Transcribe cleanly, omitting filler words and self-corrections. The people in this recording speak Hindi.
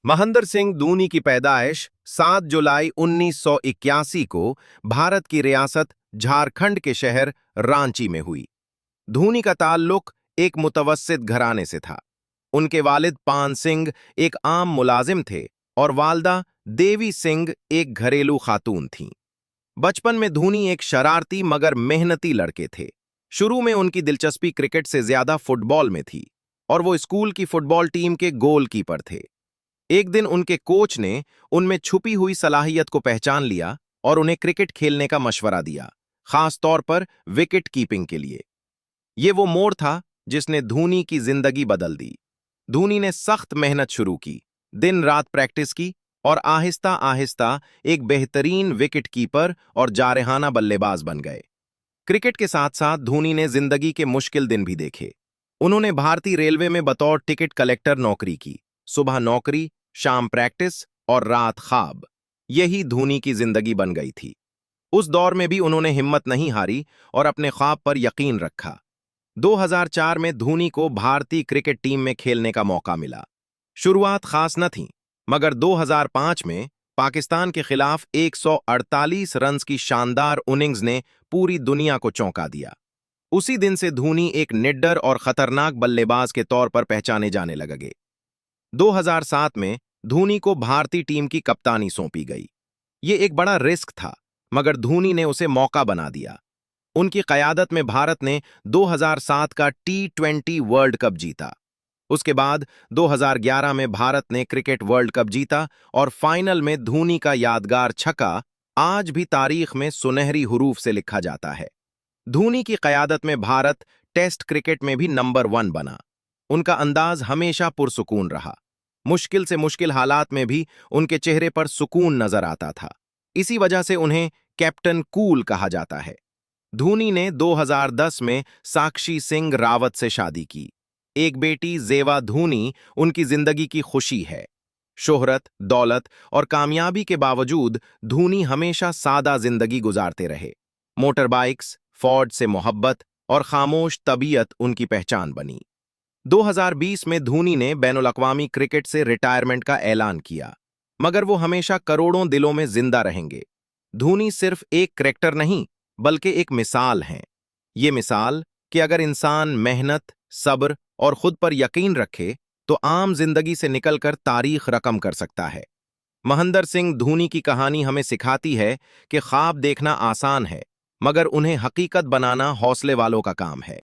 महेंद्र सिंह धोनी की पैदाइश 7 जुलाई 1981 को भारत की रियासत झारखंड के शहर रांची में हुई। धोनी का ताल्लुक एक मुतवस्सित घराने से था। उनके वालिद पान सिंह एक आम मुलाजिम थे और वालदा देवी सिंह एक घरेलू खातून थीं। बचपन में धोनी एक शरारती मगर मेहनती लड़के थे। शुरू में उनकी दिलचस्पी क्रिकेट से ज्यादा फुटबॉल में थी और वो स्कूल की फुटबॉल टीम के गोलकीपर थे। एक दिन उनके कोच ने उनमें छुपी हुई सलाहियत को पहचान लिया और उन्हें क्रिकेट खेलने का मशवरा दिया, खास तौर पर विकेट कीपिंग के लिए। ये वो मोड़ था जिसने धोनी की जिंदगी बदल दी। धोनी ने सख्त मेहनत शुरू की, दिन रात प्रैक्टिस की और आहिस्ता आहिस्ता एक बेहतरीन विकेट कीपर और जारहाना बल्लेबाज बन गए। क्रिकेट के साथ साथ धोनी ने जिंदगी के मुश्किल दिन भी देखे। उन्होंने भारतीय रेलवे में बतौर टिकट कलेक्टर नौकरी की। सुबह नौकरी, शाम प्रैक्टिस और रात ख्वाब, यही धोनी की जिंदगी बन गई थी। उस दौर में भी उन्होंने हिम्मत नहीं हारी और अपने ख्वाब पर यकीन रखा। 2004 में धोनी को भारतीय क्रिकेट टीम में खेलने का मौका मिला। शुरुआत खास न थी, मगर 2005 में पाकिस्तान के खिलाफ 148 रन्स की शानदार इनिंग्स ने पूरी दुनिया को चौंका दिया। उसी दिन से धोनी एक निडर और खतरनाक बल्लेबाज के तौर पर पहचाने जाने लगे। 2007 में धोनी को भारतीय टीम की कप्तानी सौंपी गई। ये एक बड़ा रिस्क था, मगर धोनी ने उसे मौका बना दिया। उनकी क़यादत में भारत ने 2007 का T20 वर्ल्ड कप जीता। उसके बाद 2011 में भारत ने क्रिकेट वर्ल्ड कप जीता और फाइनल में धोनी का यादगार छक्का आज भी तारीख में सुनहरी हुरूफ से लिखा जाता है। धोनी की क़यादत में भारत टेस्ट क्रिकेट में भी नंबर 1 बना। उनका अंदाज हमेशा पुरसुकून रहा। मुश्किल से मुश्किल हालात में भी उनके चेहरे पर सुकून नजर आता था। इसी वजह से उन्हें कैप्टन कूल कहा जाता है। धोनी ने 2010 में साक्षी सिंह रावत से शादी की। एक बेटी जेवा धोनी उनकी जिंदगी की खुशी है। शोहरत, दौलत और कामयाबी के बावजूद धोनी हमेशा सादा जिंदगी गुजारते रहे। मोटर बाइक्स, फोर्ड से मोहब्बत और खामोश तबीयत उनकी पहचान बनी। 2020 में धोनी ने बैनुल-अक़वामी क्रिकेट से रिटायरमेंट का ऐलान किया, मगर वो हमेशा करोड़ों दिलों में जिंदा रहेंगे। धोनी सिर्फ एक क्रिकेटर नहीं, बल्कि एक मिसाल हैं। ये मिसाल कि अगर इंसान मेहनत, सब्र और खुद पर यकीन रखे तो आम जिंदगी से निकलकर तारीख रकम कर सकता है। महेंद्र सिंह धोनी की कहानी हमें सिखाती है कि ख्वाब देखना आसान है, मगर उन्हें हकीकत बनाना हौसले वालों का काम है।